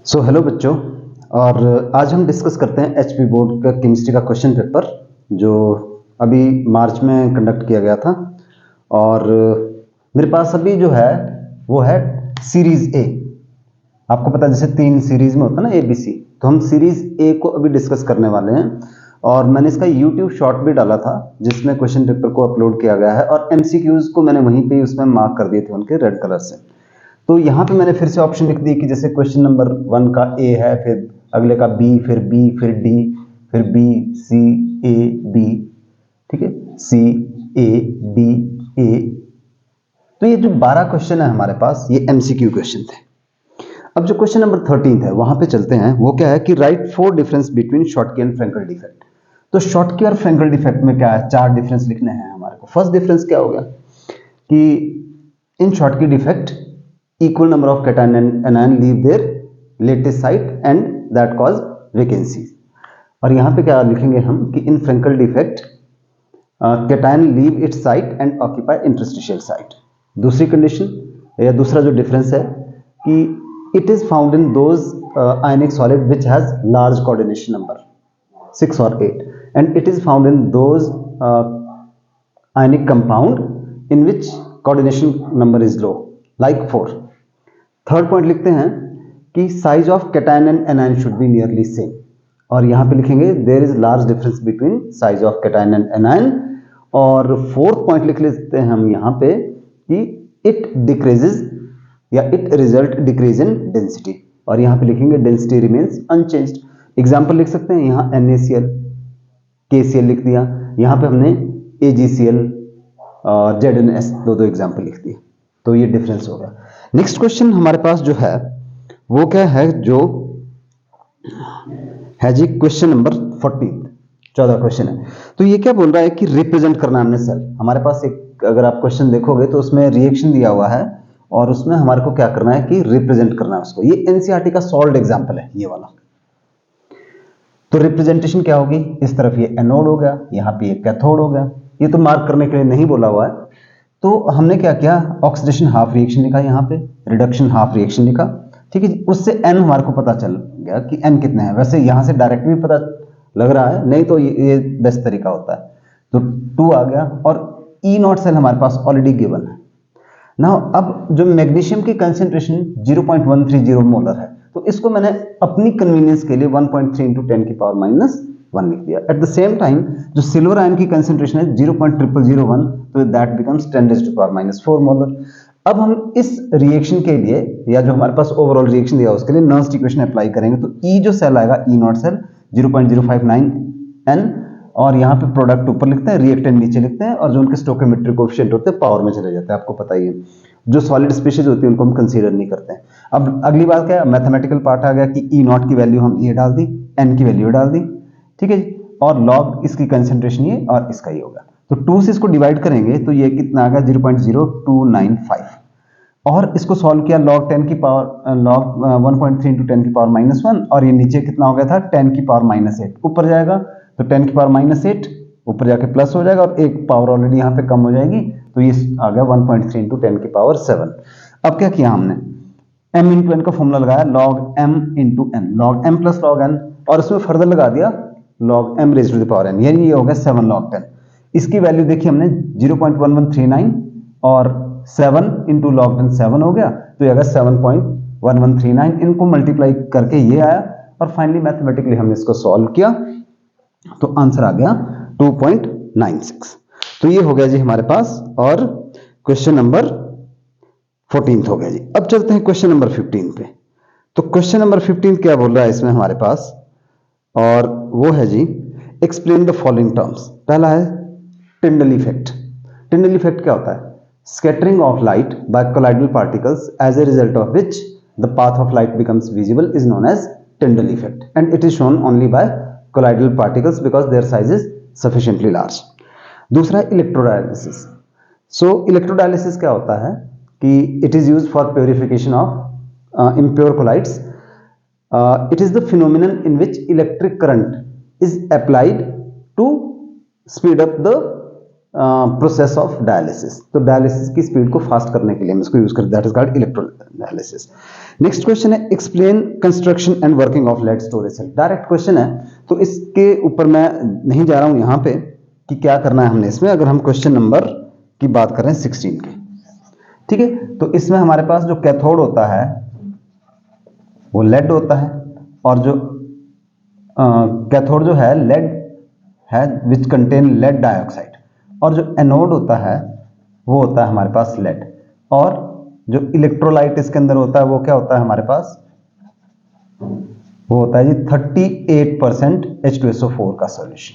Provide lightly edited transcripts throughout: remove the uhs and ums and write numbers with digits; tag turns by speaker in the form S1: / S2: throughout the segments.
S1: So hello बच्चों। और आज हम डिस्कस करते हैं एचपी बोर्ड का केमिस्ट्री का क्वेश्चन पेपर जो अभी मार्च में कंडक्ट किया गया था। और मेरे पास अभी जो है वो है सीरीज ए। आपको पता है जैसे 3 सीरीज में होता है ना ए बी सी, तो हम सीरीज ए को अभी डिस्कस करने वाले हैं। और मैंने इसका यूट्यूब शॉर्ट भी डाला था जिसमें क्वेश्चन पेपर को अपलोड किया गया है और एमसीक्यूज को मैंने वहीं पे उसमें मार्क कर दिए थे उनके रेड कलर से। तो यहाँ पे मैंने फिर से ऑप्शन लिख दिए कि जैसे क्वेश्चन नंबर 1 का ए है, फिर अगले का बी, फिर बी, फिर डी, फिर बी सी ए बी, ठीक है, सी ए डी ए। तो ये जो 12 क्वेश्चन है हमारे पास ये एमसीक्यू क्वेश्चन थे। अब जो क्वेश्चन नंबर 13 है वहां पे चलते हैं। वो क्या है कि write 4 difference between Schottky and Frenkel defect. तो शॉर्टकी और फ्रैंकल डिफेक्ट में क्या है, 4 डिफरेंस लिखने हैं हमारे को। फर्स्ट डिफरेंस क्या हो गया कि in Schottky defect equal number of cation and anion leave their latest site and that cause vacancies। और यहाँ पे क्या लिखेंगे हम कि in Frenkel defect cation leave its site and occupy interstitial site। दूसरी कंडीशन या दूसरा जो डिफरेंस है कि it is found in those ionic solid which has large coordination number 6 or 8 and it is found in those ionic compound in which coordination number is low like 4। Third point लिखते हैं कि size of cation and anion should be nearly same. और यहां पे लिखेंगे there is large difference between size of cation and anion. और fourth point लिख लेते हैं हम यहां पे कि इट डिक्रीजेज या it result decrease in density. और यहां पे लिखेंगे डेंसिटी रिमेन्स अनचेंज्ड। एग्जांपल लिख सकते हैं यहां NaCl KCl लिख दिया, यहां पे हमने AgCl और ZnS दो एग्जांपल लिख दिए। तो ये डिफरेंस हो गया। नेक्स्ट क्वेश्चन हमारे पास जो है वो क्या है, जो है जी क्वेश्चन नंबर 14 क्वेश्चन है। तो ये क्या बोल रहा है कि रिप्रेजेंट करना हमने सेल। हमारे पास एक अगर आप क्वेश्चन देखोगे तो उसमें रिएक्शन दिया हुआ है और उसमें हमारे को क्या करना है कि रिप्रेजेंट करना है उसको। ये एनसीईआरटी का सॉल्व्ड एग्जांपल है ये वाला। तो रिप्रेजेंटेशन क्या होगी, इस तरफ ये एनोड हो गया, यहाँ पे ये कैथोड हो गया। ये तो मार्क करने के लिए नहीं बोला हुआ है। तो हमने क्या किया, ऑक्सीडेशन हाफ रिएक्शन लिखा, यहाँ पे रिडक्शन हाफ रिएक्शन लिखा, ठीक है। उससे एन हमारे को पता चल गया कि एन कितने हैं। वैसे यहाँ से डायरेक्ट भी पता लग रहा है, नहीं तो ये बेस्ट तरीका होता है। तो 2 आ गया और ई नॉट सेल हमारे पास ऑलरेडी गिवन है ना। अब जो मैग्नीशियम की कंसेंट्रेशन 0.130 मोलर है, तो इसको मैंने अपनी कन्वीनियंस के लिए 1.3 × 10⁻⁻1 लिख दिया। एट द सेम टाइम जो सिल्वर आयन की कंसेंट्रेशन है 0.0001, तो दैट बिकम्स 10⁻⁻⁴ मोलर। अब हम इस रिएक्शन के लिए या जो हमारे पास ओवरऑल रिएक्शन दिया उसके लिए नर्स्ट इक्वेशन अप्लाई करेंगे। तो ई जो सेल आएगा ई नॉट सेल 0.059 n, और यहाँ पे प्रोडक्ट ऊपर लिखते हैं, रिएक्टेंट नीचे लिखते हैं, और जो उनके स्टोइकोमेट्रिक कोएफिशिएंट होते हैं पावर में चले जाते हैं। आपको पता ही है जो सॉलिड स्पीशीज होती है उनको हम कंसीडर नहीं करते हैं। अब अगली बात क्या है, मैथमेटिकल पार्ट आ गया कि ई नॉट की वैल्यू हम ये डाल दी, एन की वैल्यू डाल दी, ठीक है जी। और लॉग इसकी कंसेंट्रेशन ये और इसका ये होगा। तो 2 से इसको डिवाइड करेंगे तो ये कितना आ गया 0.0295। और इसको सॉल्व किया लॉग 10 की पावर लॉग 1.3 × 10⁻⁻1, और ये नीचे कितना हो गया था 10⁻⁸ ऊपर जाएगा तो 10⁻⁸ ऊपर जाके प्लस हो जाएगा और एक पावर ऑलरेडी यहाँ पे कम हो जाएगी, तो ये आ गया 1.3 × 10⁻7। अब क्या किया हमने, m × n का फॉर्मूला लगाया log m × n, log m + log n, और उसमें फर्दर लगा दिया log m⁻⁻n, यानी ये हो गया 7 log 10। इसकी वैल्यू देखी हमने 0.1139 और 7 × log 10 7 हो गया, तो ये आ गया 7.1139। इनको मल्टीप्लाई करके ये आया और फाइनली मैथमेटिकली हमने इसको सॉल्व किया तो आंसर आ गया 2.96। तो ये हो गया जी हमारे पास, और क्वेश्चन नंबर 14 हो गया जी। अब चलते हैं क्वेश्चन नंबर 15 पे। तो क्वेश्चन नंबर 15 क्या बोल रहा है इसमें हमारे पास, और वो है जी एक्सप्लेन द फॉलोइंग टर्म्स। पहला है टिंडल इफेक्ट। टिंडल इफेक्ट क्या होता है, scattering of light by colloidal particles as a result of which the path of light becomes visible is known as Tyndall effect and it is shown only by colloidal particles because their size is sufficiently large। दूसरा है electrodialysis. सो electrodialysis क्या होता है कि it is used for purification of impure colloids। It is the phenomenon in which electric current is applied to speed up the process of dialysis. तो dialysis की speed को fast करने के लिए हम इसको यूज करते हैं, that is called electrodialysis. Next question है explain construction and working of lead storage cell. Direct question है, तो इसके ऊपर मैं नहीं जा रहा हूं यहां पे कि क्या करना है हमने इसमें। अगर हम क्वेश्चन नंबर की बात करें 16 की, ठीक है, तो इसमें हमारे पास जो कैथोड होता है वो लेड होता है, और जो कैथोड जो है लेड है विच कंटेन लेड डाइऑक्साइड, और जो एनोड होता है वो होता है हमारे पास लेड, और जो इलेक्ट्रोलाइट इसके अंदर होता है वो क्या होता है हमारे पास, वो होता है जी 38% H2SO4 का सॉल्यूशन,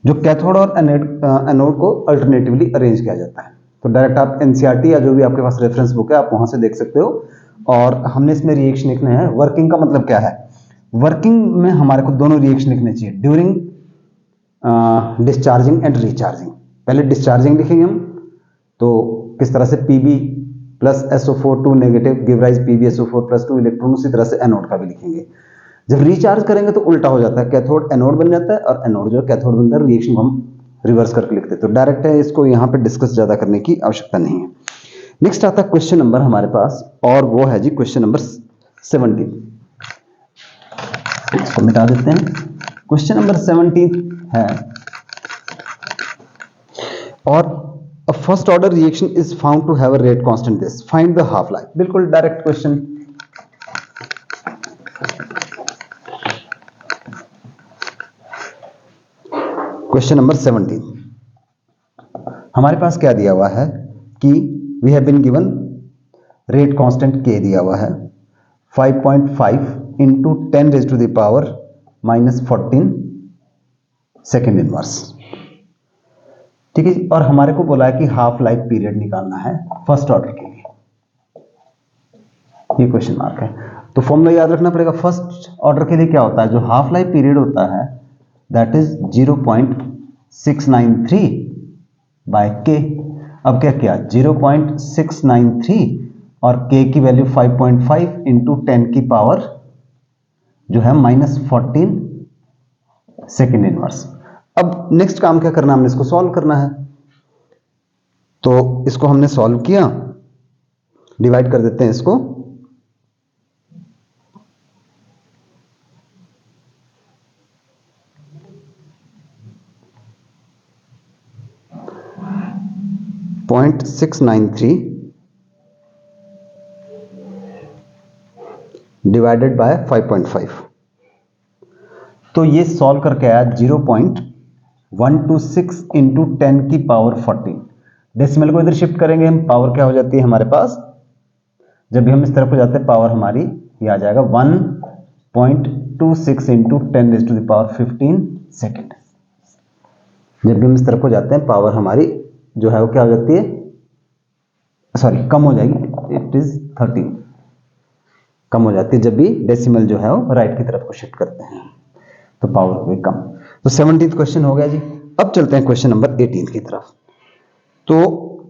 S1: जो कैथोड और एनोड को अल्टरनेटिवली अरेंज किया जाता है। तो डायरेक्ट आप एनसीईआरटी या जो भी आपके पास रेफरेंस बुक है आप वहां से देख सकते हो। और हमने इसमें रिएक्शन लिखने हैं। वर्किंग का मतलब क्या है, वर्किंग में हमारे को दोनों रिएक्शन लिखने चाहिए, ड्यूरिंग डिस्चार्जिंग एंड रिचार्जिंग। पहले डिस्चार्जिंग लिखेंगे हम, तो किस तरह से Pb plus SO4 2 negative give rise PbSO4 plus 2 electron, उसी तरह से एनोड का भी लिखेंगे। जब रिचार्ज करेंगे तो उल्टा हो जाता है, कैथोड एनोड बन जाता है और एनोड जो कैथोड बनता है, रिएक्शन को हम रिवर्स करके लिखते हैं। तो डायरेक्ट है, इसको यहाँ पे डिस्कस ज्यादा करने की आवश्यकता नहीं है। नेक्स्ट आता है क्वेश्चन नंबर हमारे पास, और वो है जी क्वेश्चन नंबर 17। इसको मिटा देते हैं। क्वेश्चन नंबर 17 है, और a first order reaction is found to have a rate constant this, find the half life। बिल्कुल डायरेक्ट क्वेश्चन। क्वेश्चन नंबर 17 हमारे पास क्या दिया हुआ है कि we have been given rate constant k दिया हुआ है 5.5 into 10 raise to the power -14 second inverse, ठीक है। और हमारे को बोला है कि हाफ लाइफ पीरियड निकालना है फर्स्ट ऑर्डर के लिए, ये क्वेश्चन मार्क है। तो फॉर्मूला याद रखना पड़ेगा। फर्स्ट ऑर्डर के लिए क्या होता है, जो हाफ लाइफ पीरियड होता है दैट इज 0.693 बाय के। अब क्या किया, 0.693 और के की वैल्यू 5.5 इंटू 10 की पावर जो है -14 सेकेंड इनवर्स। अब नेक्स्ट काम क्या करना है, हमने इसको सॉल्व करना है। तो इसको हमने सॉल्व किया, डिवाइड कर देते हैं इसको। .693 डिवाइडेड बाय 5.5, तो ये सॉल्व करके आया 0.126 इंटू 10 की पावर 14। डेसिमल को इधर शिफ्ट करेंगे हम, पावर क्या हो जाती है हमारे पास, जब भी हम इस तरफ हो जाते हैं पावर हमारी ये आ जाएगा 1.26 into 10 raise to the power 15 second. जब भी हम इस तरफ हो जाते हैं पावर हमारी जो है वो क्या हो जाती है, सॉरी कम हो जाएगी, इट इज 13 कम हो जाती है जब भी डेसिमल जो है वो राइट की तरफ को शिफ्ट करते हैं, तो पावर हो गई कम। तो 17th क्वेश्चन हो गया जी। अब चलते हैं क्वेश्चन नंबर 18 की तरफ। तो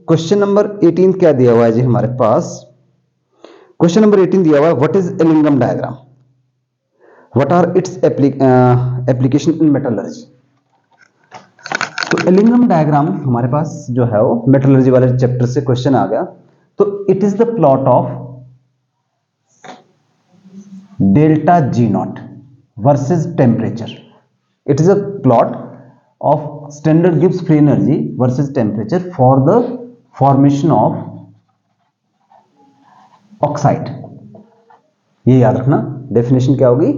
S1: क्वेश्चन नंबर 18 क्या दिया हुआ है जी हमारे पास, क्वेश्चन नंबर 18 दिया हुआ है what is Ellingham diagram, what are its application in metallurgy. तो एलिंगम डायग्राम हमारे पास जो है वो मेटलर्जी वाले चैप्टर से क्वेश्चन आ गया। तो it is the plot of delta G naught versus temperature. It is a plot of standard Gibbs free energy versus temperature for the formation of oxide. ये याद रखना, डेफिनेशन क्या होगी,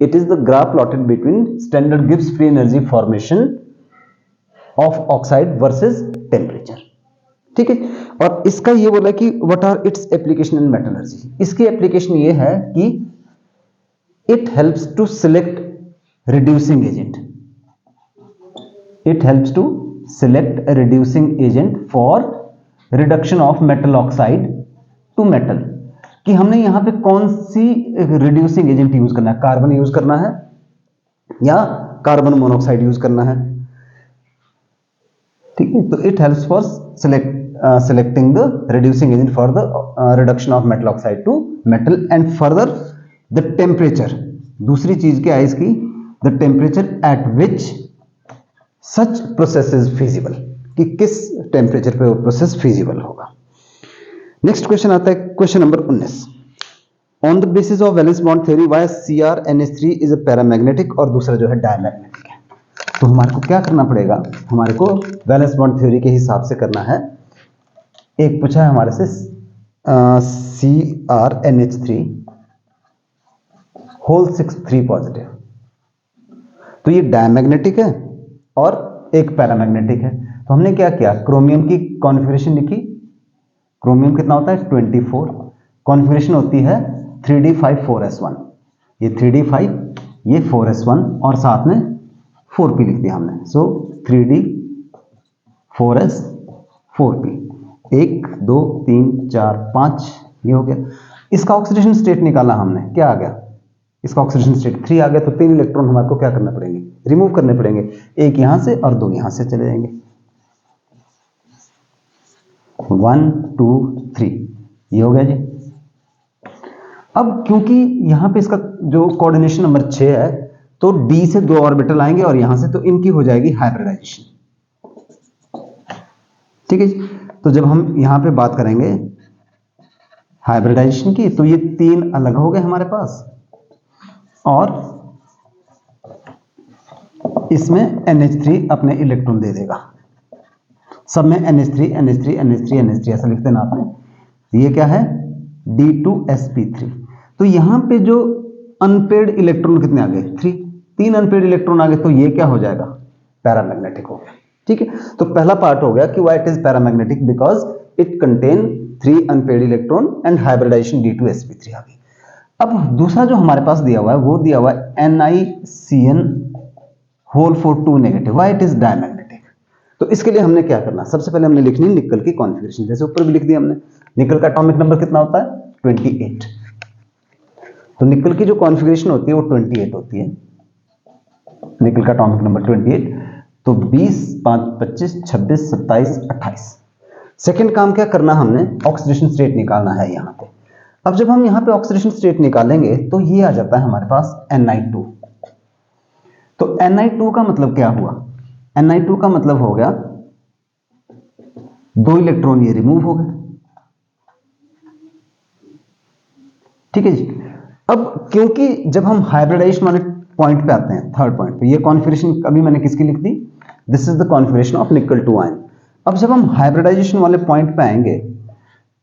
S1: it is the graph plotted between standard Gibbs free energy formation of oxide versus temperature, ठीक है। और इसका ये बोला कि what are its application in metallurgy. इसकी एप्लीकेशन ये है कि it helps to select reducing agent, it helps to select reducing agent for reduction of metal oxide to metal. कि हमने यहां पे कौन सी रिड्यूसिंग एजेंट यूज करना है, कार्बन यूज करना है या कार्बन मोनोऑक्साइड यूज करना है, ठीक है। तो it helps for selecting the reducing agent for the reduction of metal oxide to metal and further the temperature। दूसरी चीज क्या है इसकी, the temperature at which such process is feasible, कि किस टेम्परेचर पे वो प्रोसेस फिजिबल होगा। नेक्स्ट क्वेश्चन आता है question number 19। On the basis of valence bond theory why CrNH3 is a paramagnetic और दूसरा जो है डायमैग्नेटिक है। तो हमारे को क्या करना पड़ेगा, हमारे को वैलेंस बॉन्ड थ्योरी के हिसाब से करना है। एक पूछा है हमारे से CrNH3 होल 6 पॉजिटिव, तो ये डायमैग्नेटिक है और एक पैरामैग्नेटिक है। तो हमने क्या किया, क्रोमियम की कॉन्फ़िगरेशन लिखी। क्रोमियम कितना होता है 24, कॉन्फ़िगरेशन होती है 3d5 4s1, ये 3d5 ये 4s1 और साथ में 4p लिख दिया हमने। सो 3d4s 4p, 1 2 3 4 5 ये हो गया। इसका ऑक्सीडेशन स्टेट निकाला हमने, क्या आ गया, इसका ऑक्सीडेशन स्टेट 3 आ गया। तो 3 इलेक्ट्रॉन हमारे को क्या करना पड़ेंगे, रिमूव करने पड़ेंगे, एक यहां से और 2 यहां से चले जाएंगे। 1 2 3 ये हो गया जी। अब क्योंकि यहां पे इसका जो कोऑर्डिनेशन नंबर 6 है, तो d से 2 ऑर्बिटल आएंगे और यहां से, तो इनकी हो जाएगी हाइब्रिडाइजेशन। ठीक है जी। तो जब हम यहां पे बात करेंगे हाइब्रिडाइजेशन की, तो ये 3 अलग हो गए हमारे पास और इसमें NH3 अपने इलेक्ट्रॉन दे देगा। सब में NH3 NH3 NH3 NH3 ऐसा लिखते ना आपने। ये क्या है D2sp3। तो यहां पे जो अनपेड इलेक्ट्रॉन कितने आ गए 3 अनपेड इलेक्ट्रॉन आ गए, तो ये क्या हो जाएगा पैरामैग्नेटिक हो गया। ठीक है, तो पहला पार्ट हो गया कि why it is paramagnetic, because it contain 3 unpaired electron and hybridization D2sp3 आ गई। अब दूसरा जो हमारे पास दिया हुआ है, वो दिया हुआ है NiCN whole 4 negative, why it is diamagnetic. तो इसके लिए हमने क्या करना, सबसे पहले हमने लिखनी निकल की कॉन्फ़िगरेशन, जैसे ऊपर भी लिख दिया हमने। निकल का एटॉमिक नंबर कितना होता है 28, तो निकल की जो कॉन्फ़िगरेशन होती है वो 28 होती है। निकल का एटॉमिक नंबर 28, तो 20 5 25 26 27 28। सेकंड काम क्या करना, हमने ऑक्सीडेशन स्टेट निकालना है यहां पे। अब जब हम यहां पे ऑक्सीडेशन स्टेट निकालेंगे तो ये आ जाता है हमारे पास Ni2। तो Ni2 का मतलब क्या हुआ, Ni2 का मतलब हो गया 2 इलेक्ट्रॉन ये रिमूव हो गए। ठीक है जी। अब क्योंकि जब हम हाइब्रिडाइजेशन वाले पॉइंट पे आते हैं, थर्ड पॉइंट पे, ये कॉन्फ़िगरेशन अभी मैंने किसकी लिख दी, this is the configuration of nickel 2 ion. अब जब हम हाइब्रिडाइजेशन वाले पॉइंट पे आएंगे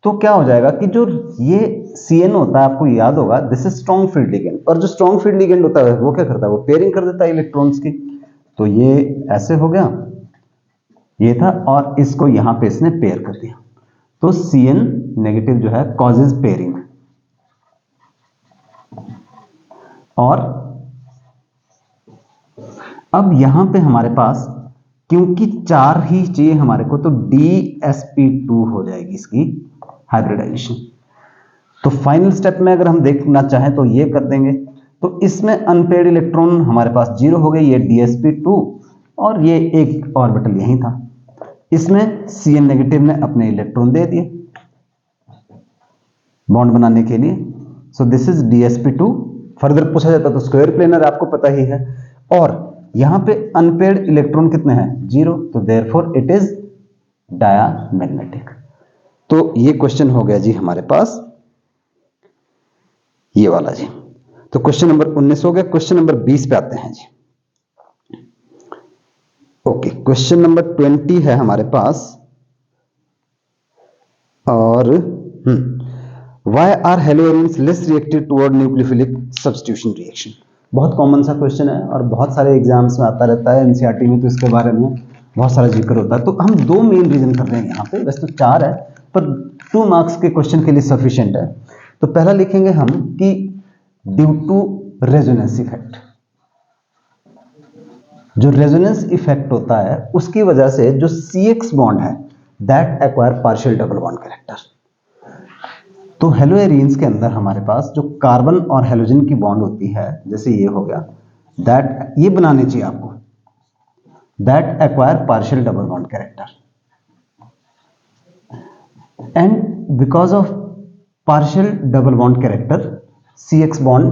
S1: तो क्या हो जाएगा कि जो ये CN होता है, आपको याद होगा, this is strong field ligand, और जो स्ट्रॉन्ग फील्ड लिगेंड होता है वो क्या करता है, वो पेयरिंग कर देता है इलेक्ट्रॉन्स की। तो ये ऐसे हो गया, ये था, और इसको यहां पे इसने पेयर कर दिया। तो CN नेगेटिव जो है कॉजेज पेयरिंग, और अब यहां पे हमारे पास क्योंकि 4 ही चाहिए हमारे को, तो DsP2 हो जाएगी इसकी हाइब्रिडाइजेशन। तो फाइनल स्टेप में अगर हम देखना चाहें तो ये कर देंगे। तो इसमें अनपेड इलेक्ट्रॉन हमारे पास 0 हो गए, ये DsP2 और ये एक ऑर्बिटल यहीं था। इसमें CN नेगेटिव ने अपने इलेक्ट्रॉन दे दिए बॉन्ड बनाने के लिए। So this is DsP2। Further पूछा जाता तो स्क्वायर प्लेनर आपको पता ही है, और यहां पे अनपेड इलेक्ट्रॉन कितने हैं 0, तो देयरफॉर इट इज डायमैग्नेटिक। तो ये क्वेश्चन हो गया जी हमारे पास ये वाला जी। तो क्वेश्चन नंबर 19 हो गया। क्वेश्चन नंबर 20 पे आते हैं जी। ओके, क्वेश्चन नंबर 20 है हमारे पास, और why are haloarenes less reactive toward nucleophilic substitution reaction. बहुत कॉमन सा क्वेश्चन है और बहुत सारे एग्जाम्स में आता रहता है, एनसीईआरटी में तो इसके बारे में बहुत सारा जिक्र होता है। तो हम 2 मेन रीजन कर रहे हैं यहाँ पे, वैसे तो 4 है पर 2 मार्क्स के क्वेश्चन के लिए सफिशिएंट है। तो पहला लिखेंगे हम कि ड्यू टू रेजोनेंस इफेक्ट, जो रेजोनेंस इफेक्ट होता है उसकी वजह से जो CX बॉन्ड है that acquire partial double bond character. तो हेलोएरिन्स के अंदर हमारे पास जो कार्बन और हेलोजन की बॉन्ड होती है, जैसे ये हो गया, दैट ये बनाने चाहिए आपको, that acquire partial double bond character, and because of partial double bond character CX bond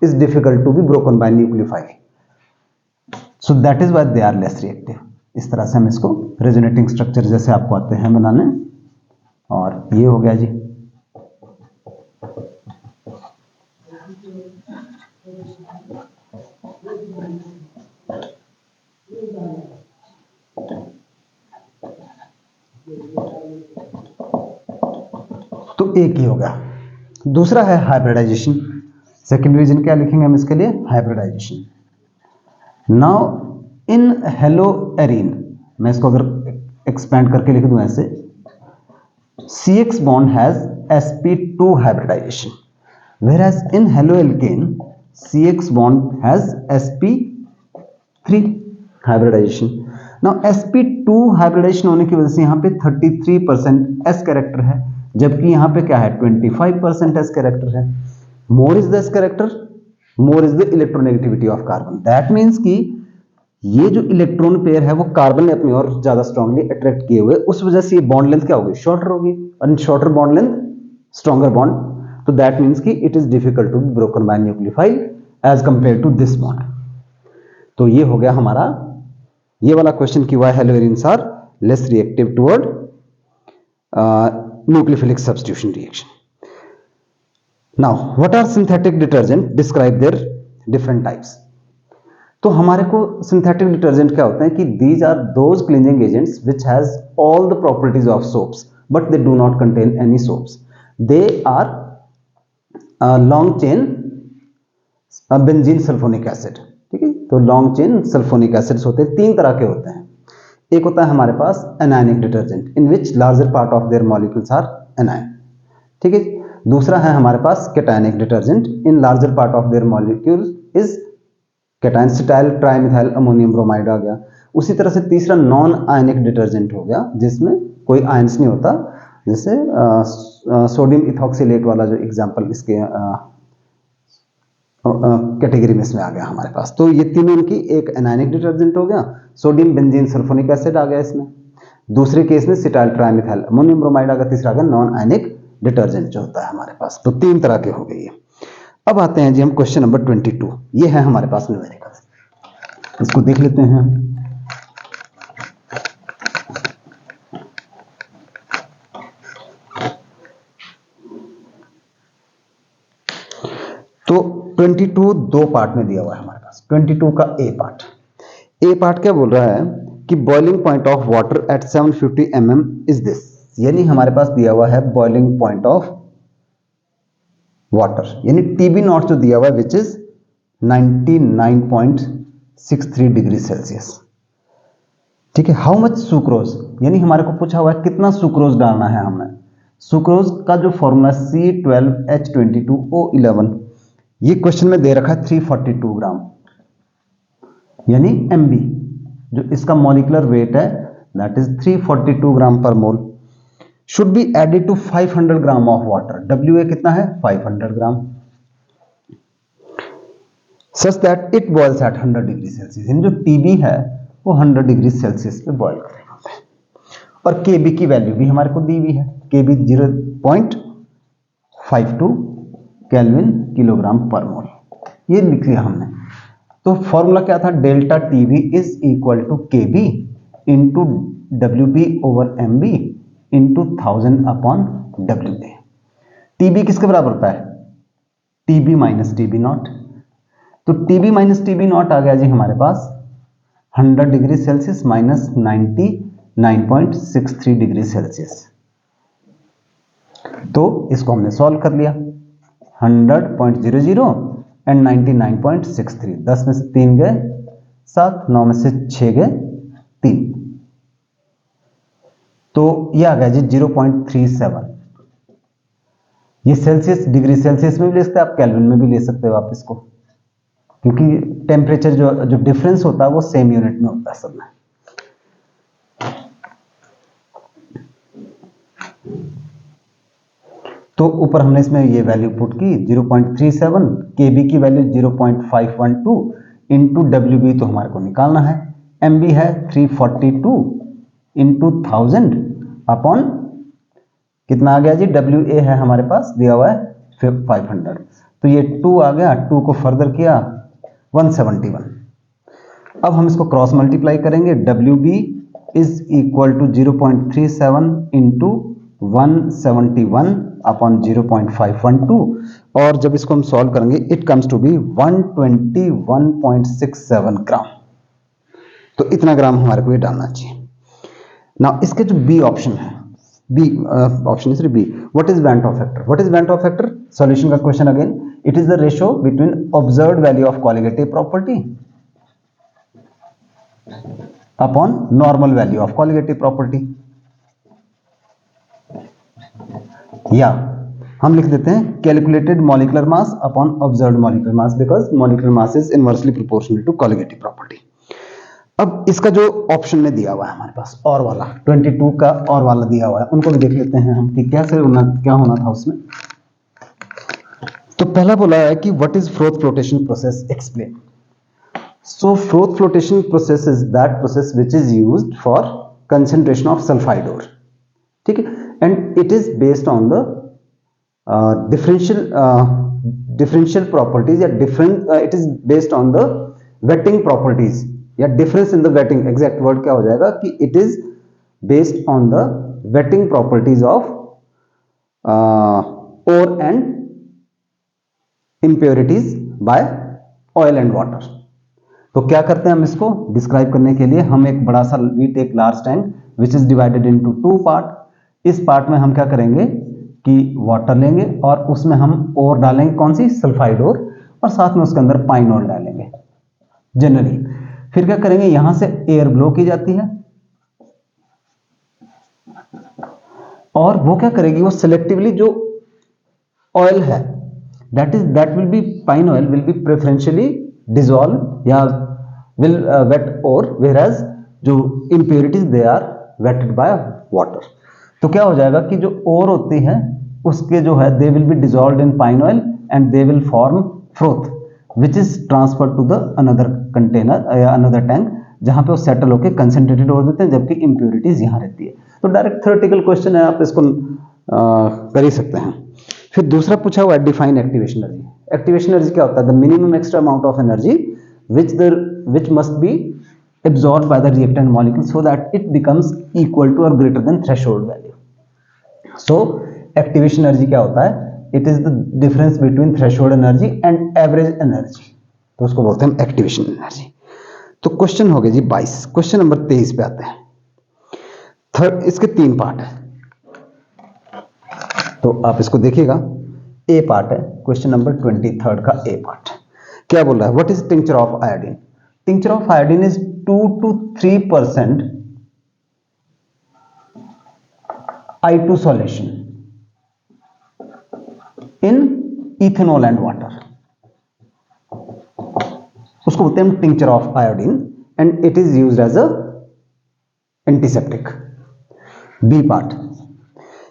S1: is difficult to be broken by nucleophile, so that is why they are less reactive. इस तरह से हम इसको resonating structure जैसे आपको आते हैं बनाने, और ये हो गया जी। तो एक ही हो गया। दूसरा है हाइब्रिडाइजेशन। सेकेंड रीजन क्या लिखेंगे हम इसके लिए? Hybridization. Now in haloarene, मैं इसको अगर एक्सपेंड करके लिख दूं ऐसे, CX bond has sp2 hybridization, whereas in haloalkane CX bond has sp3 hybridization. Now sp2 hybridization होने की वजह से यहाँ पे 33% s कैरेक्टर है, जबकि यहाँ पे क्या है 25% s कैरेक्टर है। More is the s character, more is the electronegativity of carbon. That means कि ये जो इलेक्ट्रॉन पेयर है वो कार्बन ने अपनी ओर ज्यादा स्ट्रांगली अट्रैक्ट किए हुए, उस वजह से ये बॉन्ड लेंथ क्या होगी? शॉर्टर होगी, और shorter bond length stronger bond. तो दैट मीन्स कि it is difficult to be broken by nucleophile as compare to this bond. तो ये हो गया हमारा ये वाला क्वेश्चन कि why haloarenes are less reactive toward nucleophilic substitution reaction. Now what are synthetic detergent? Describe their different types. तो हमारे को सिंथेटिक डिटर्जेंट क्या होते हैं कि these are those cleansing agents which has all the properties of soaps but they do not contain any soaps. They are long chain benzene sulphonic acid. ठीक है, तो लॉन्ग चेन सल्फोनिक एसिड्स होते हैं, तीन तरह के होते हैं। एक होता है हमारे पास anionic detergent in which larger part of their molecules are anion. ठीक है, दूसरा है हमारे पास cationic detergent in larger part of their molecule is cation, cetyl trimethyl ammonium bromide आ गया। उसी तरह से तीसरा नॉन आयनिक डिटर्जेंट हो गया जिसमें कोई आयंस नहीं होता, जैसे सोडियम इथॉक्सिलेट वाला जो एग्जांपल इसके कैटेगरी में इसमें आ गया हमारे पास। तो ये तीनों की एक एनायनिक डिटर्जेंट हो गया, सोडियम बेंजीन सल्फोनिक एसिड आ गया इसमें, दूसरे केस में सिटाइल ट्राइमिथाइल अमोनियम ब्रोमाइड आ गया, तीसरा आ गया नॉन आयनिक डिटर्जेंट जो होता है हमारे पास। तो तीन तरह के हो गए ये। अब आते हैं जी हम क्वेश्चन नंबर 22। ये है हमारे पास न्यूमेरिकल्स, इसको देख लेते हैं। तो 22 दो पार्ट में दिया हुआ है हमारे पास। 22 का ए पार्ट, ए पार्ट क्या बोल रहा है कि boiling point of water at 750 mm is this, यानी हमारे पास दिया हुआ है बॉइलिंग पॉइंट ऑफ वाटर, यानी टीबी नॉट जो दिया हुआ है विच इज 99.63 डिग्री सेल्सियस। ठीक है, हाउ मच सुक्रोज, यानी हमारे को पूछा हुआ है कितना सुक्रोज डालना है हमें। सुक्रोज का जो फॉर्मूला C12H22O11, ये क्वेश्चन में दे रखा है 342 ग्राम, यानी MB, जो इसका मॉलिक्यूलर वेट है दैट इज 342 ग्राम पर मोल, should be added to 500 gram of water. WA कितना है? 500 ग्राम, such that it boils at 100 degree Celsius. जो TB है वो 100 डिग्री सेल्सियस पे बॉयल करेगा। और KB की वैल्यू भी हमारे को दी हुई है, KB 0.52 केल्विन किलोग्राम पर मोल, ये लिख लिया हमने। तो फॉर्मूला क्या था? Delta TB is equal to KB into WB over MB into 1000 upon WA। TB किसके बराबर होता है? TB minus TB naught. तो TB माइनस TB नॉट आ गया जी हमारे पास 100 degree Celsius minus 99.63 degree Celsius. तो इसको हमने सॉल्व कर लिया, 100.00 एंड 99.63, 10 में से 3 गए 7, 9 में से 6 गए 3, तो ये आ गया जी 0.37। ये सेल्सियस डिग्री सेल्सियस में भी ले सकते हैं आप, केल्विन में भी ले सकते हो आप इसको, क्योंकि टेम्परेचर जो डिफरेंस होता है वो सेम यूनिट में होता है सब में। तो ऊपर हमने इसमें ये वैल्यू पुट की 0.37, केबी की वैल्यू 0.512 इंटू WB तो हमारे को निकालना है, MB है 342 इंटू 1000 अपॉन कितना आ गया जी, WA है हमारे पास दिया हुआ है 500, तो ये 2 आ गया, 2 को फर्दर किया 171। अब हम इसको क्रॉस मल्टीप्लाई करेंगे, WB is equal to 0.37 into 171 upon 0.512, और जब इसको हम सॉल्व करेंगे it comes to be 121.67 gram. तो इतना ग्राम हमारे को ये डालना चाहिए। नाउ इसके जो बी ऑप्शन है, B option is B, what is van't of factor? What is van't of factor? Solution का question again, it is the ratio between observed value of colligative property upon normal value of colligative property, या हम लिख देते हैं calculated molecular mass upon observed molecular mass, because molecular mass is inversely proportional to colligative property. अब इसका जो option में दिया हुआ है हमारे पास और वाला 22 का और वाला दिया हुआ है, उनको भी देख लेते हैं हम कि कैसे क्या होना था उसमें। तो पहला बोला है कि what is froth flotation process, explain. So froth flotation process is that process which is used for concentration of sulfide ore, ठीक है, and it is based on the differential properties या different it is based on the wetting properties या difference in the wetting, exact word क्या हो जाएगा कि it is based on the wetting properties of ore and impurities by oil and water। तो क्या करते हैं हम इसको डिस्क्राइब करने के लिए, हम एक बड़ा सा we take large tank which is divided into 2 part. इस पार्ट में हम क्या करेंगे कि वाटर लेंगे और उसमें हम ओर डालेंगे, कौन सी? सल्फाइड ओर, और साथ में उसके अंदर पाइन ओर डालेंगे जनरली। फिर क्या करेंगे, यहां से एयर ब्लो की जाती है और वो क्या करेगी, वो सिलेक्टिवली जो ऑयल है that will be pine oil will be preferentially dissolve या will wet ore, whereas जो impurities they are wetted by water। तो क्या हो जाएगा कि जो ore होती है उसके जो है they will be dissolved in pine oil and they will form froth which is transferred to the another container या another tank, जहां पे वो सेटल होकर कंसेंट्रेटेड हो देते हैं, जबकि इंप्योरिटीज यहां रहती है। तो डायरेक्ट थ्योरेटिकल क्वेश्चन है, आप इसको कर ही सकते हैं। फिर दूसरा पूछा हुआ है define activation energy. Activation energy क्या होता है? The minimum extra amount of energy which must be absorbed by the reactant molecule so that it becomes equal to or greater than threshold value। so activation energy क्या होता है? it is the difference between threshold energy and average energy, तो उसको बोलते हैं activation energy. तो question हो गए जी 22। क्वेश्चन नंबर 23 पे आते हैं। थर्ड, इसके 3 पार्ट है, तो आप इसको देखिएगा। ए पार्ट है क्वेश्चन नंबर 23 का ए पार्ट। क्या बोल रहा है? What is tincture of iodine? Tincture of iodine is 2 to 3% I2 solution in ethanol and water, उसको बोलते हैं tincture of iodine and it is used as a antiseptic. B part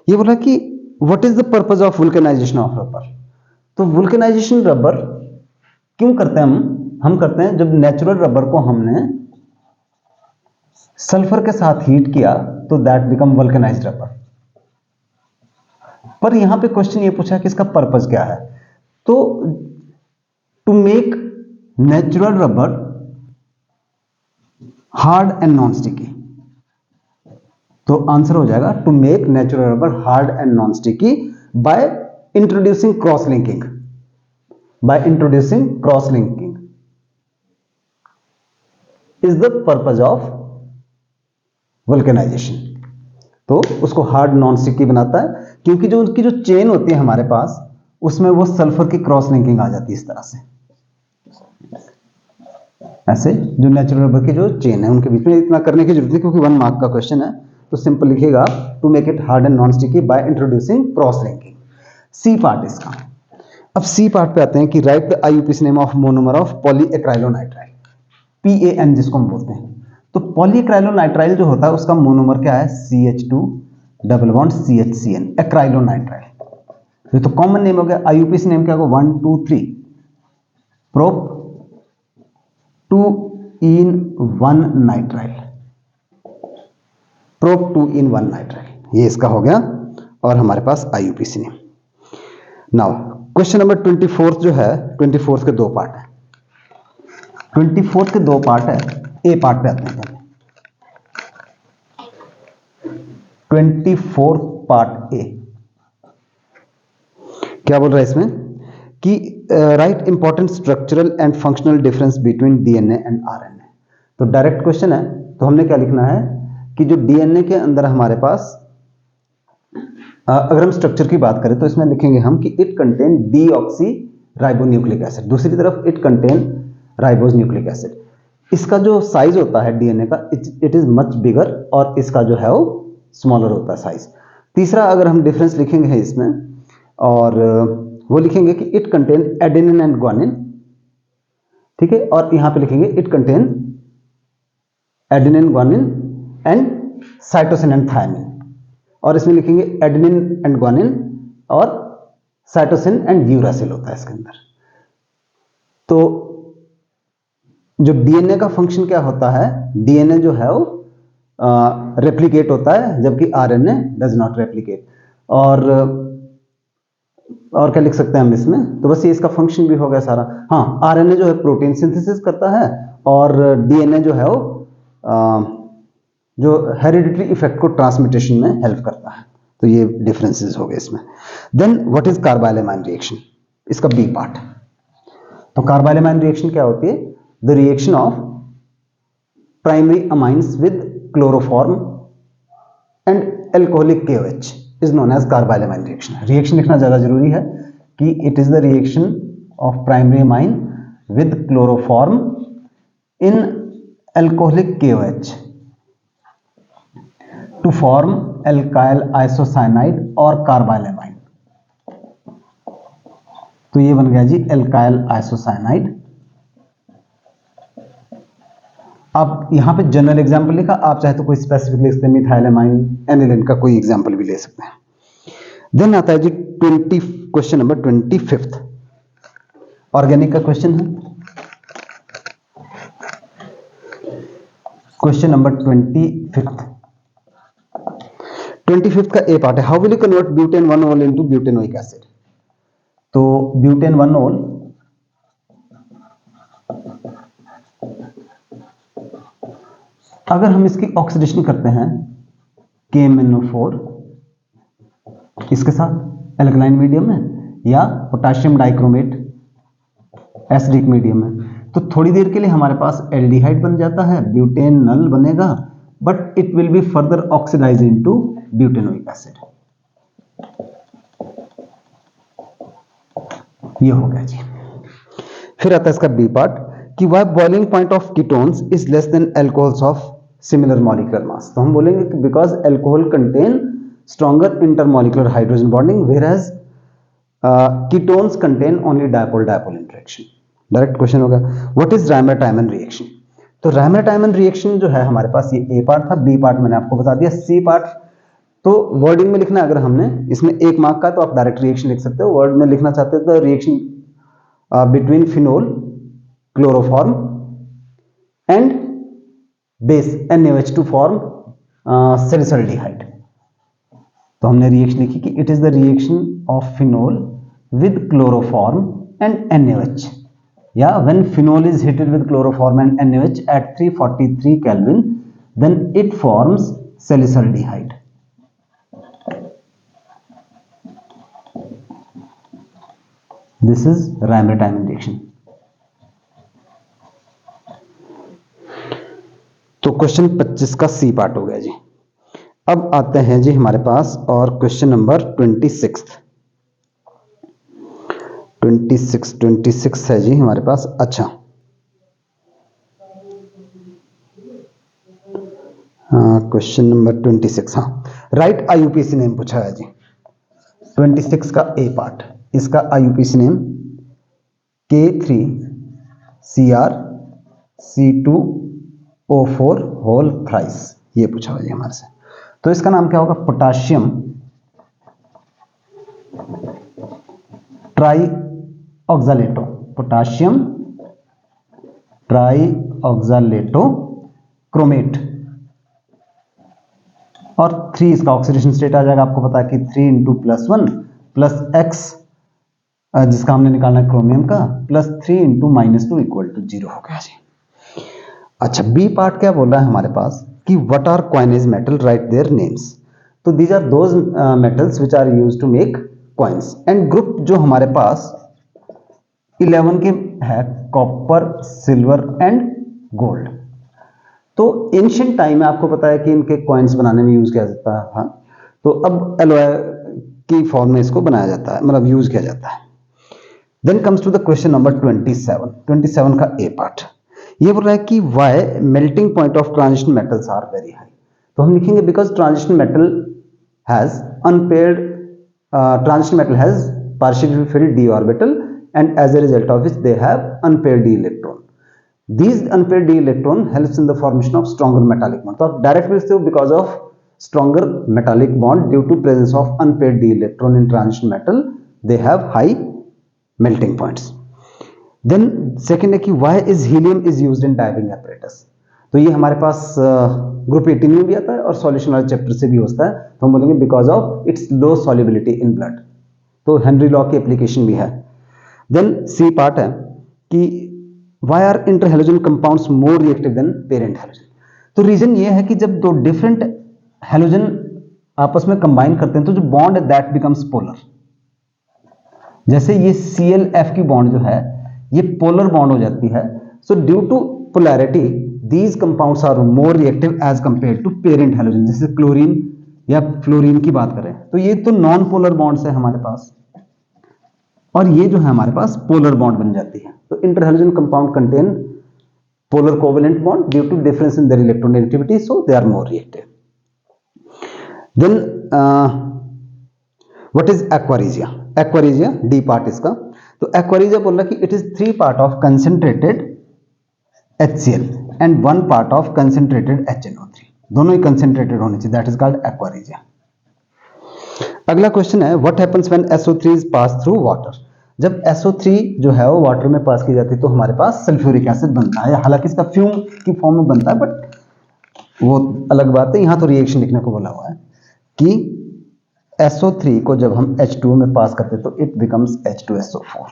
S1: ये बोला कि what is the purpose of vulcanisation of rubber. तो vulcanisation rubber क्यों करते हैं हम करते हैं जब नेचुरल रबर को हमने सल्फर के साथ हीट किया तो दैट बिकम वल्केनाइज्ड रबर। पर यहां पे क्वेश्चन ये पूछा कि इसका पर्पज क्या है। तो to make natural rubber hard and non sticky, तो आंसर हो जाएगा to make natural rubber hard and non sticky by introducing cross linking, by introducing cross linking is the purpose of vulcanization। तो उसको hard non sticky बनाता है क्योंकि जो उनकी जो चेन होती है हमारे पास उसमें वो सल्फर की क्रॉस लिंकिंग आ जाती है इस तरह से, ऐसे जो नेचुरल रबर की जो चेन है उनके बीच में। इतना करने की जरूरत नहीं क्योंकि 1 मार्क का क्वेश्चन है, तो सिंपल लिखिएगा to make it hard and non sticky by introducing cross linking. C part इसका। अब सी पार्ट पे आते हैं कि write the IUPAC name of monomer of polyacrylonitrile, PAN जिसको हम बोलते हैं। तो पॉलीएक्राइलोनाइट्राइल जो होता है उसका मोनोमर क्या है? CH2 double bond CHCN, acrylonitrile. ये तो कॉमन नेम हो गया। आईयूपीएसी नेम क्या होगा? 1 2 3 prop 2 in 1 nitrile, prop 2 in 1 nitrile, ये इसका हो गया और हमारे पास IUPAC name. Now question number 24 जो है, 24 के 2 पार्ट है। 24 के 2 पार्ट है। ए पार्ट पे आते हैं। 24 पार्ट ए क्या बोल रहा है इसमें कि right important structural and functional difference between DNA and RNA. तो डायरेक्ट क्वेश्चन है, तो हमने क्या लिखना है कि जो डीएनए के अंदर हमारे पास अगर हम स्ट्रक्चर की बात करें तो इसमें लिखेंगे हम कि it contain deoxy ribonucleic acid, दूसरी तरफ it contain ribose nucleic acid. इसका जो साइज होता है डीएनए का इट इज मच बिगर और इसका जो है वो स्मॉलर होता है साइज। तीसरा अगर हम डिफरेंस लिखेंगे इसमें और वो लिखेंगे कि it contain adenine and guanine, ठीक है, और यहां पे लिखेंगे it contain adenine guanine and cytosine and thymine, और इसमें लिखेंगे एडेनिन एंड ग्वानिन और साइटोसिन एंड यूरासिल होता है इसके अंदर। तो जो डीएनए का फंक्शन क्या होता है, डीएनए जो है वो रेप्लिकेट होता है जबकि आरएनए डज नॉट रेप्लिकेट। और क्या लिख सकते हैं हम इसमें, तो बस ये इसका फंक्शन भी हो गया सारा। हाँ, आरएनए जो है प्रोटीन सिंथेसिस करता है और डीएनए जो है वो जो हेरिडिटरी इफेक्ट को ट्रांसमिटेशन में हेल्प करता है। तो ये डिफरेंसेस हो गए इसमें। Then what is carbylamine reaction, इसका बी पार्ट। तो कार्बाइलेमाइन रिएक्शन क्या होती है, the reaction of primary amines with chloroform and alcoholic KOH is known as carbylamine reaction. Reaction लिखना ज्यादा जरूरी है कि it is the reaction of primary amine with chloroform in alcoholic KOH to form alkyl isocyanide और कार्बाइलेमाइन। तो ये बन गया जी alkyl isocyanide। अब यहां पे जनरल एग्जांपल लिखा, आप चाहे तो कोई स्पेसिफिक लिख सकते हैं, मिथाइलेमाइन, एनिलीन का कोई एग्जांपल भी ले सकते हैं। देन आता है जी क्वेश्चन नंबर 25, ऑर्गेनिक का क्वेश्चन है। क्वेश्चन नंबर 25 का ए पार्ट है, how will you convert butane 1-ol into butanoic acid. तो ब्यूटेन 1-ol अगर हम इसकी ऑक्सीडेशन करते हैं KMnO4 इसके साथ एल्कलाइन मीडियम में या पोटेशियम डाइक्रोमेट एसिडिक मीडियम में, तो थोड़ी देर के लिए हमारे पास एल्डिहाइड बन जाता है, ब्यूटेनल बनेगा, but it will be further oxidize into butanoic acid. ये हो गया जी। फिर आता है इसका बी पार्ट कि why boiling point of ketones is less than alcohols of similar molecular mass. तो हम बोलेंगे कि because alcohol contain stronger intermolecular hydrogen bonding whereas ketones contain only dipole dipole interaction. Direct question होगा what is Reimer Tiemann reaction. तो Reimer Tiemann reaction जो है हमारे पास ये ए पार्ट था, बी पार्ट मैंने आपको बता दिया, सी पार्ट तो वर्डिंग में लिखना है। अगर हमने इसमें 1 मार्क का तो आप डायरेक्ट रिएक्शन लिख सकते हो, वर्ड में लिखना चाहते हो तो reaction between phenol chloroform and base NaOH to form salicylaldehyde. तो हमने रिएक्शन लिखी कि it is the reaction of phenol with chloroform and NaOH, या when phenol is heated with chloroform and NaOH at 343 Kelvin, then it forms salicylic. This is Ramer-Tymon reaction. तो question 25 का C part हो गया जी। अब आते हैं जी हमारे पास और क्वेश्चन नंबर 26 है जी हमारे पास। अच्छा, क्वेश्चन नंबर 26, हाँ, राइट IUPAC नेम पूछा है जी। 26 का ए पार्ट, इसका IUPAC name K3CrC2O4 whole thrice, ये पूछा हुआ है हमारे से। तो इसका नाम क्या होगा, पोटाशियम ट्राईऑक्सालेटो, पोटाशियम ट्राईऑक्सालेटो क्रोमेट, और 3 इसका ऑक्सीडेशन स्टेट आ जाएगा। आपको पता है कि 3 × +1 + X जिसका हमने निकालना है क्रोमियम का, +3 × -2 = 0 हो गया जी। अच्छा, बी पार्ट क्या बोल रहा है हमारे पास कि what are coinage metal, write their names. तो these are those metals which are used to make coins. And group जो हमारे पास 11 के है, कॉपर, सिल्वर एंड गोल्ड। तो एंशियंट टाइम में आपको पता है कि इनके कॉइन्स बनाने में यूज किया जाता था, तो अब एलॉय की फॉर्म में इसको बनाया जाता है, मतलब यूज किया जाता है। Then comes to the question number 27 का ए पार्ट। ये बोल रहा है कि why melting point of transition metals are very high. तो हम लिखेंगे because transition metal has unpaired transition metal has partially filled d orbital and as a result of which they have unpaired d electron. These unpaired d electron helps in the formation of stronger metallic bond. तो आप direct लिखते हो because of stronger metallic bond due to presence of unpaired d electron in transition metal, they have high melting points. Then second है कि why is helium is used in diving apparatus. तो ये हमारे पास group 18 में भी आता है और सॉल्यूशन वाले चैप्टर से भी होता है। तो हम बोलेंगे because of its low solubility in blood. तो हेनरी लॉ की एप्लीकेशन भी है। देन सी पार्ट है कि why are interhalogen compounds more reactive than parent halogen. तो रीजन ये है कि जब दो डिफरेंट हैलोजन आपस में कंबाइन करते हैं तो जो बॉन्ड है दैट बिकम्स पोलर। जैसे ये ClF की बॉन्ड जो है ये पोलर बॉन्ड हो जाती है। So due to polarity these compounds are more reactive as compared to parent halogen। जैसे क्लोरीन या फ्लोरीन की बात करें तो ये तो नॉन पोलर बॉन्ड्स है हमारे पास, और ये जो है हमारे पास पोलर बॉन्ड बन जाती है। तो interhalogen compound contain polar covalent bond due to difference in their electronegativity, so they are more reactive. Then what is aqua regia. Aqua regia D part इसका। तो एक्वारिजिया बोल रहा है कि it is 3 part of concentrated HCl and 1 part of concentrated HNO3। दोनों ही concentrated होने चाहिए, दैट इज कॉल्ड एक्वारिजिया। अगला क्वेश्चन है what happens when SO3 is pass through water. जब SO3 जो है वो वाटर में पास की जाती है तो हमारे पास सल्फ्यूरिक एसिड बनता है। हालांकि इसका फ्यूम की फॉर्म में बनता है बट वो अलग बात है। यहां तो रिएक्शन लिखने को बोला हुआ है कि SO3 को जब हम H2O में पास करते तो इट बिकम्स H2SO4।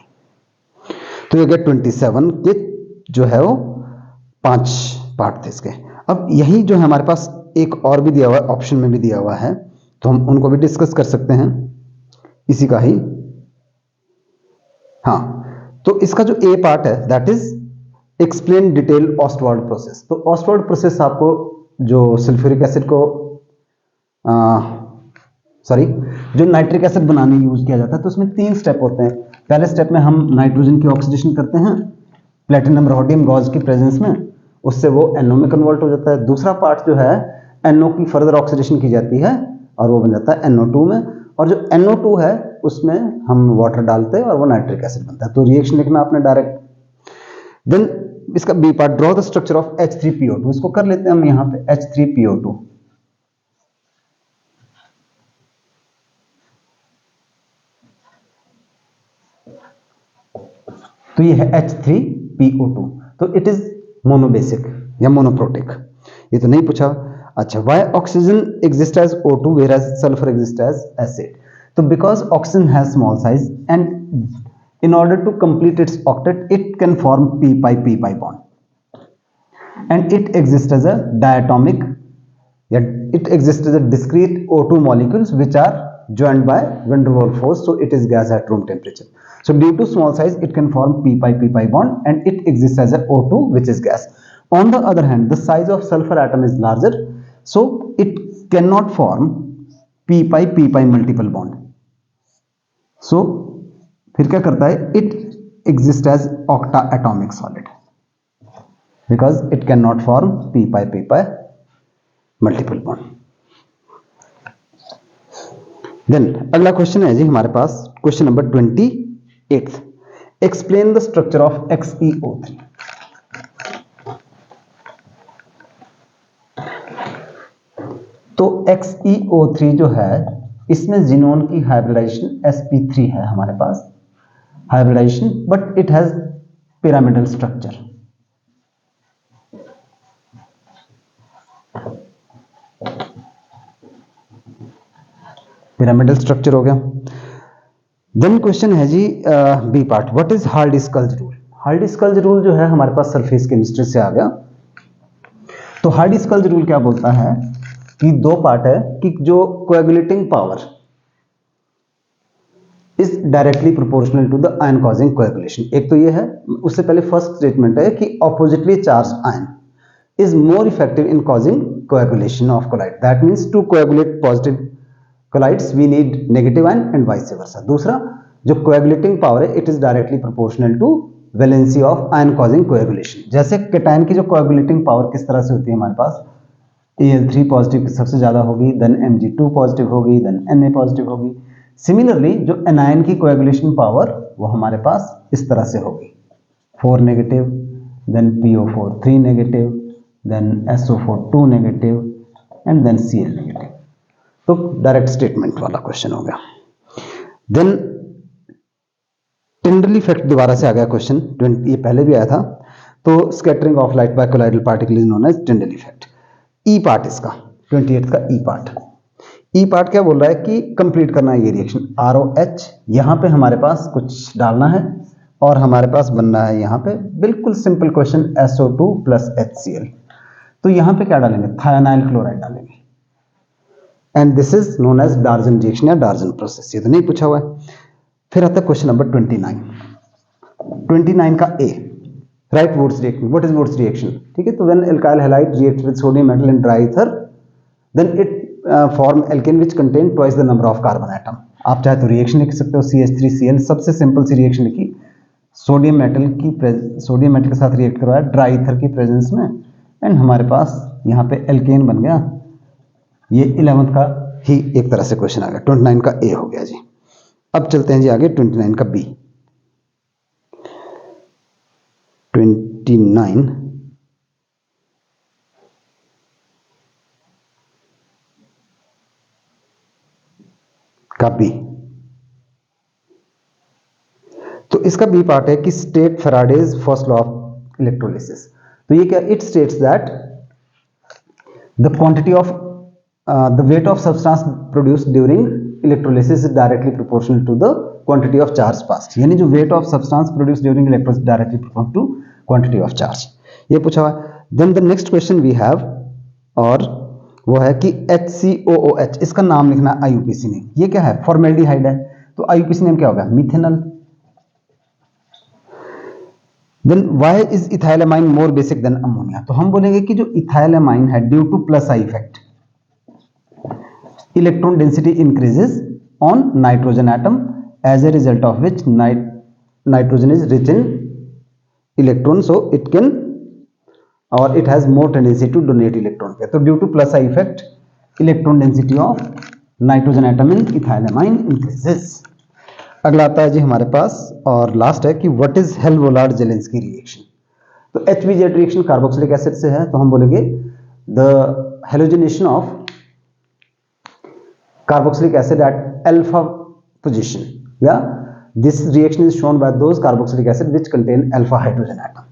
S1: तो ये गया 27 के जो है वो 5 पार्ट थे इसके। अब यही जो है हमारे पास एक और भी दिया हुआ है, ऑप्शन में भी दिया हुआ है, तो हम उनको भी डिस्कस कर सकते हैं इसी का ही। हाँ, तो इसका जो ए पार्ट है that is explain detail Ostwald process. तो ऑस्टवाल्ड प्रोसेस आपको जो सल्फ्यूरिक एसिड को जो नाइट्रिक एसिड बनाने यूज किया जाता है तो उसमें 3 स्टेप होते हैं। पहले स्टेप में हम नाइट्रोजन की ऑक्सीडेशन करते हैं प्लेटिनम रोडियम गॉज की प्रेजेंस में, उससे वो NO में कन्वर्ट हो जाता है। दूसरा पार्ट जो है NO की फर्दर ऑक्सीडेशन की जाती है और वो बन जाता है NO2 में, और जो NO2 है उसमें हम वाटर डालते हैं और वो नाइट्रिक एसिड बनता है। तो रिएक्शन लिखना आपने डायरेक्ट। देन इसका B part draw the structure of H3PO2। इसको कर लेते हैं हम यहाँ पे H3PO2। तो ये है H3PO2। तो इट इज मोनोबेसिक या मोनोप्रोटिक, ये तो नहीं पूछा। अच्छा, why oxygen exist as O2 whereas sulphur exist as acid. तो because oxygen has small size and in order to complete its octet it can form p pi bond and it exist as a diatomic या it exist as a discrete O2 molecules which are joined by van der Waals force, so it is gas at room temperature. So due to small size it can form p pi bond and it exists as a O2 which is gas. On the other hand, the size of sulfur atom is larger, so it cannot form p pi multiple bond. So फिर क्या करता है, it exists as octa atomic solid because it cannot form p pi multiple bond. Then अगला question है जी हमारे पास question number 28। Explain the structure of XeO3। तो XeO3 जो है इसमें जिनोन की हाइब्रिडाइजेशन sp3 है हमारे पास hybridisation, but it has pyramidal structure. Pyramidal structure हो गया। देन क्वेश्चन है जी B part what is Hardy Schulze rule. Hardy Schulze rule जो है हमारे पास सरफेस केमिस्ट्री से आ गया। तो हार्डी-स्कल्ज रूल क्या बोलता है कि दो पार्ट है कि जो coagulating power is directly proportional to the ion causing coagulation. एक तो ये है, उससे पहले फर्स्ट स्टेटमेंट है कि oppositely charged ion is more effective in causing coagulation of colloid. That means to coagulate positive colloids we need negative ion and vice versa. दूसरा जो coagulating power है it is directly proportional to valency of ion causing coagulation. जैसे cation की जो coagulating power किस तरह से होती है हमारे पास, Al3 पॉजिटिव सबसे ज्यादा होगी, देन Mg2 पॉजिटिव होगी, देन Na पॉजिटिव होगी। सिमिलरली जो एनायन की coagulation पावर वो हमारे पास इस तरह से होगी, 4 negative, then PO4 3 negative, then SO4 2 negative and then Cl negative। तो डायरेक्ट स्टेटमेंट वाला क्वेश्चन हो गया। देन टिंडल इफेक्ट दोबारा से आ गया क्वेश्चन, ये पहले भी आया था। तो scattering of light by colloidal particle is known as Tyndall effect. E part इसका 28 का ई पार्ट। ई पार्ट क्या बोल रहा है कि कंप्लीट करना है ये रिएक्शन ROH, यहां पे हमारे पास कुछ डालना है और हमारे पास बनना है यहां पे बिल्कुल simple question SO2 plus HCl। तो यहां पे क्या डालेंगे, थायानाइल क्लोराइड डालेंगे, and this is known as Darzens reaction या डार्जन प्रोसेस। ये तो नहीं पूछा हुआ है। फिर आता है क्वेश्चन नंबर 29 का A, write Wurtz reaction. What is Wurtz reaction? ठीक है, तो when alkyl halide react with sodium metal and dry ether then it form alkane which contain twice the number of carbon atom. आप चाहे तो reaction लिख सकते हो CH3Cl, सबसे सिंपल सी रिएक्शन लिखी, सोडियम मेटल के साथ रिएक्ट करवाया ड्राई ईथर की प्रेजेंस में, एंड हमारे पास यहाँ पे एल्केन बन गया। ये 11th का ही एक तरह से क्वेश्चन आ गया। 29 का ए हो गया जी। अब चलते हैं जी आगे 29 का बी। 29 का बी, तो इसका बी पार्ट है कि state Faraday's first law of electrolysis. तो ये क्या, it states that the quantity of the weight of substance produced during electrolysis is directly proportional to the quantity of charge passed. यानी जो weight of substance produced during electrolysis directly proportional to quantity of charge, ये पूछा हुआ है। Then the next question we have, और वो है कि HCOOH, इसका नाम लिखना IUPAC नेम। ये क्या है, फॉर्मेल्डिहाइड है, तो IUPAC नेम क्या होगा, methanol. Then why is ethylamine more basic than ammonia? तो हम बोलेंगे कि जो ethylamine है due to plus I effect, electron density increases on nitrogen atom as a result of which nitrogen is rich in electron, so it can और it has more tendency to donate electron pair. तो due to plus I effect electron density of nitrogen atom in ethylamine increases. अगला आता है जी हमारे पास और last है कि what is Hell Volhard Zelinsky reaction. तो HBZ रिएक्शन कार्बोक्सिलिक एसिड से है, तो हम बोलेंगे the halogenation of carboxylic acid at alpha position, या this reaction is shown by those carboxylic acid which contain alpha hydrogen atom.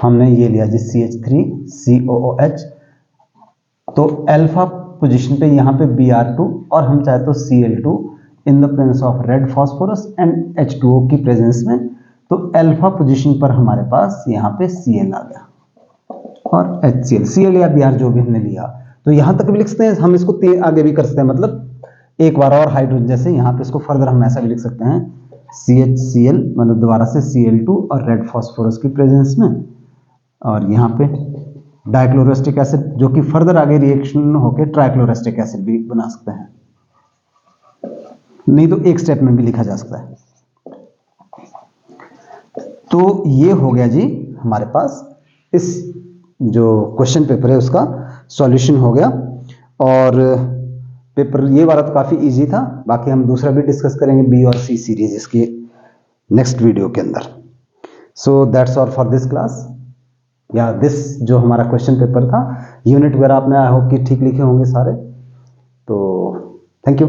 S1: हमने ये लिया जी CH3COOH, तो अल्फा पोजीशन पे यहाँ पे Br2 और हम चाहे तो Cl2 in the presence of red phosphorus and H2O की प्रेजेंस में, तो अल्फा पोजीशन पर हमारे पास यहाँ पे Cl आ गया और HCl, Cl या Br जो भी हमने लिया। तो यहाँ तक भी लिख सकते हैं हम, इसको आगे भी कर सकते हैं, मतलब एक बार और हाइड्रोजन, जैसे यहाँ पे इसको फर्दर हम ऐसा भी लिख सकते हैं CHCl, मतलब दोबारा से Cl2 और रेड फॉस्फोरस की प्रेजेंस में, और यहाँ पे डाइक्लोरोएस्टिक एसिड जो कि फर्दर आगे रिएक्शन होकर ट्राइक्लोरोएस्टिक एसिड भी बना सकते हैं, नहीं तो एक स्टेप में भी लिखा जा सकता है। तो ये हो गया जी हमारे पास इस जो क्वेश्चन पेपर है उसका सॉल्यूशन हो गया। और पेपर ये वाला तो काफी इजी था, बाकी हम दूसरा भी डिस्कस करेंगे B और C सीरीज इसकी नेक्स्ट वीडियो के अंदर। So that's all for this class, या दिस जो हमारा क्वेश्चन पेपर था। यूनिट वगैरह आपने आई होप कि ठीक लिखे होंगे सारे, तो थैंक यू।